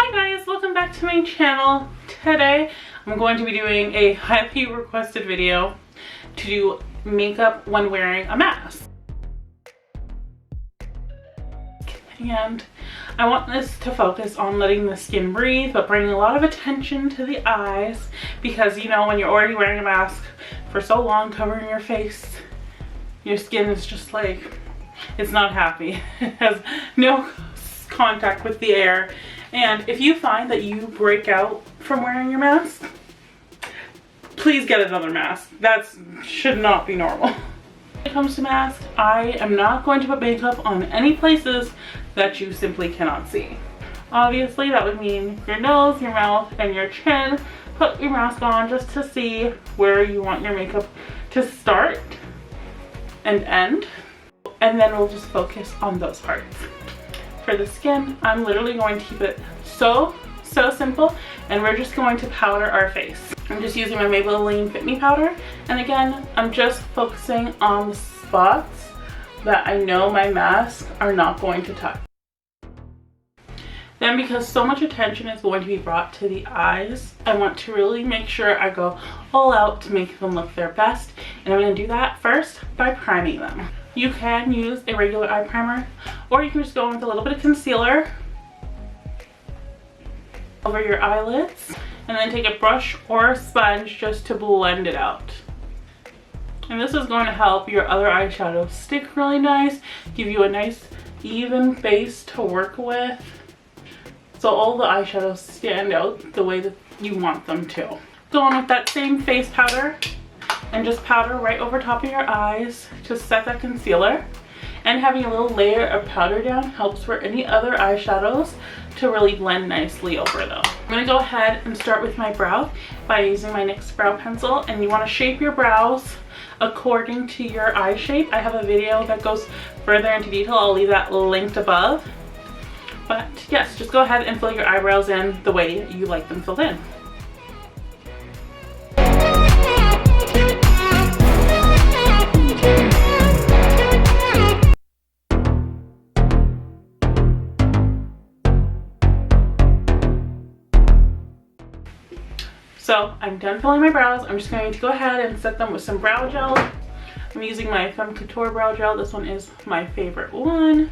Hi guys, welcome back to my channel. Today I'm going to be doing a highly requested video to do makeup when wearing a mask. And I want this to focus on letting the skin breathe, but bringing a lot of attention to the eyes, because you know when you're already wearing a mask for so long covering your face, your skin is just like, it's not happy. It has no contact with the air. And if you find that you break out from wearing your mask, please get another mask. That should not be normal. When it comes to masks, I am not going to put makeup on any places that you simply cannot see. Obviously, that would mean your nose, your mouth, and your chin. Put your mask on just to see where you want your makeup to start and end. And then we'll just focus on those parts. For the skin, I'm literally going to keep it so simple, and we're just going to powder our face. I'm just using my Maybelline Fit Me powder, and again, I'm just focusing on the spots that I know my masks are not going to touch. Then, because so much attention is going to be brought to the eyes, I want to really make sure I go all out to make them look their best, and I'm going to do that first by priming them. You can use a regular eye primer, or you can just go in with a little bit of concealer over your eyelids, and then take a brush or a sponge just to blend it out. And this is going to help your other eyeshadows stick really nice, give you a nice even base to work with, so all the eyeshadows stand out the way that you want them to. Go on with that same face powder and just powder right over top of your eyes to set that concealer. And having a little layer of powder down helps for any other eyeshadows to really blend nicely over though. I'm going to go ahead and start with my brow by using my NYX brow pencil, and you want to shape your brows according to your eye shape. I have a video that goes further into detail. I'll leave that linked above. But yes, just go ahead and fill your eyebrows in the way you like them filled in. So I'm done filling my brows. I'm just going to go ahead and set them with some brow gel. I'm using my Femme Couture brow gel. This one is my favorite one.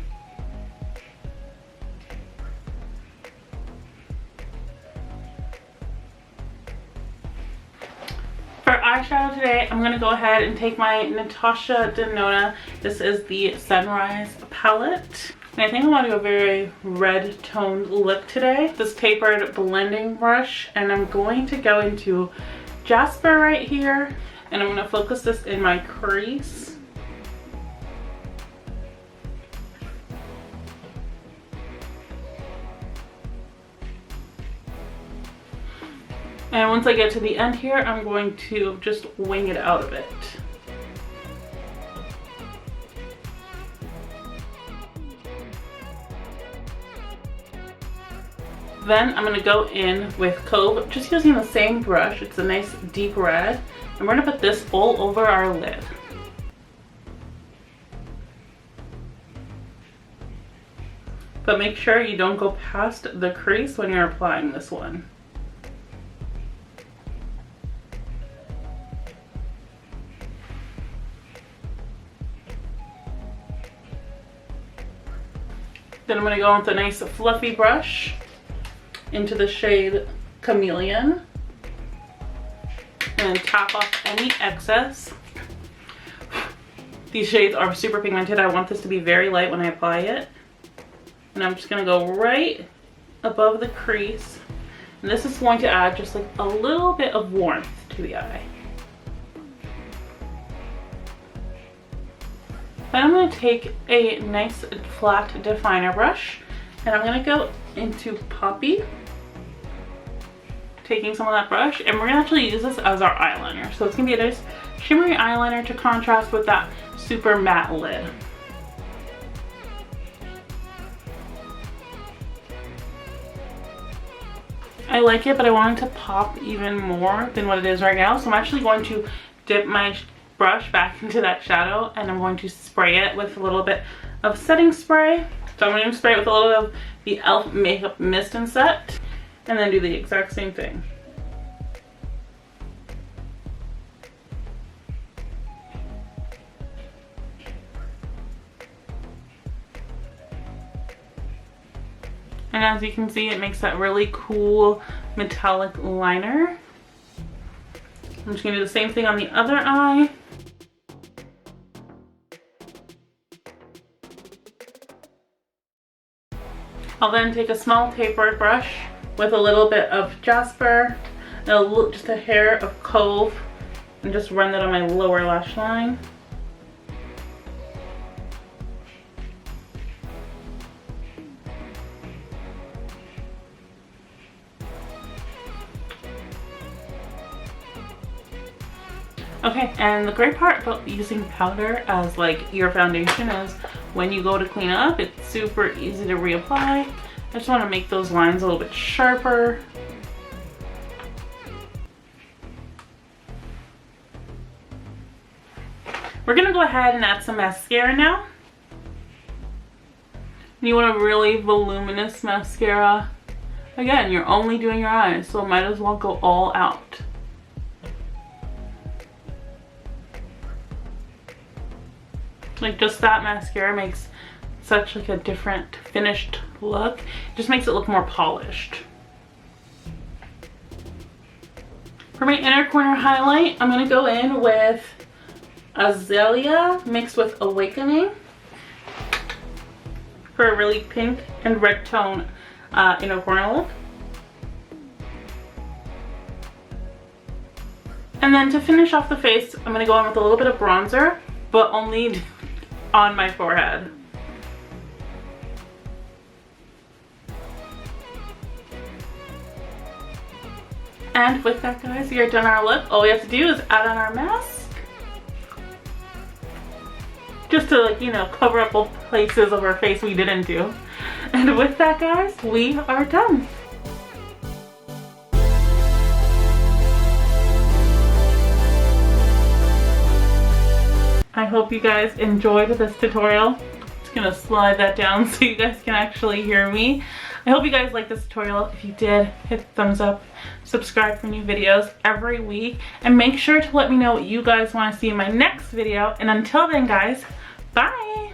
For eyeshadow today, I'm going to go ahead and take my Natasha Denona. This is the Sunrise palette. And I think I want to do a very red toned look today. This tapered blending brush, and I'm going to go into Jasper right here, and I'm going to focus this in my crease. And once I get to the end here, I'm going to just wing it out of it. Then I'm going to go in with Cove, just using the same brush. It's a nice deep red. And we're going to put this all over our lid. But make sure you don't go past the crease when you're applying this one. Then I'm going to go with a nice fluffy brush into the shade Chameleon and tap off any excess. These shades are super pigmented. I want this to be very light when I apply it. And I'm just going to go right above the crease. And this is going to add just like a little bit of warmth to the eye. Then I'm going to take a nice flat definer brush, and I'm going to go into Poppy, taking some of that brush, and we're going to actually use this as our eyeliner. So it's going to be a nice shimmery eyeliner to contrast with that super matte lid. I like it, but I want it to pop even more than what it is right now. So I'm actually going to dip my brush back into that shadow, and I'm going to spray it with a little bit of setting spray. So I'm going to spray it with a little bit of the e.l.f. Makeup Mist and Set. and then do the exact same thing. And as you can see, it makes that really cool metallic liner. I'm just gonna do the same thing on the other eye. I'll then take a small tapered brush with a little bit of Jasper and just a hair of Cove and just run that on my lower lash line. Okay, and the great part about using powder as like your foundation is when you go to clean up, it's super easy to reapply. I just want to make those lines a little bit sharper. We're gonna go ahead and add some mascara now. You want a really voluminous mascara. Again, you're only doing your eyes, so might as well go all out. Like just that mascara makes such like a different finished look. It just makes it look more polished. For my inner corner highlight, I'm gonna go in with Azalea mixed with Awakening for a really pink and red tone inner corner look. And then to finish off the face, I'm gonna go in with a little bit of bronzer, but only on my forehead. And with that, guys, we are done our look. All we have to do is add on our mask. Just to, like, you know, cover up all places of our face we didn't do. And with that, guys, we are done. I hope you guys enjoyed this tutorial. Just gonna slide that down so you guys can actually hear me. I hope you guys liked this tutorial. If you did, hit the thumbs up, subscribe for new videos every week, and make sure to let me know what you guys want to see in my next video. And until then, guys, bye!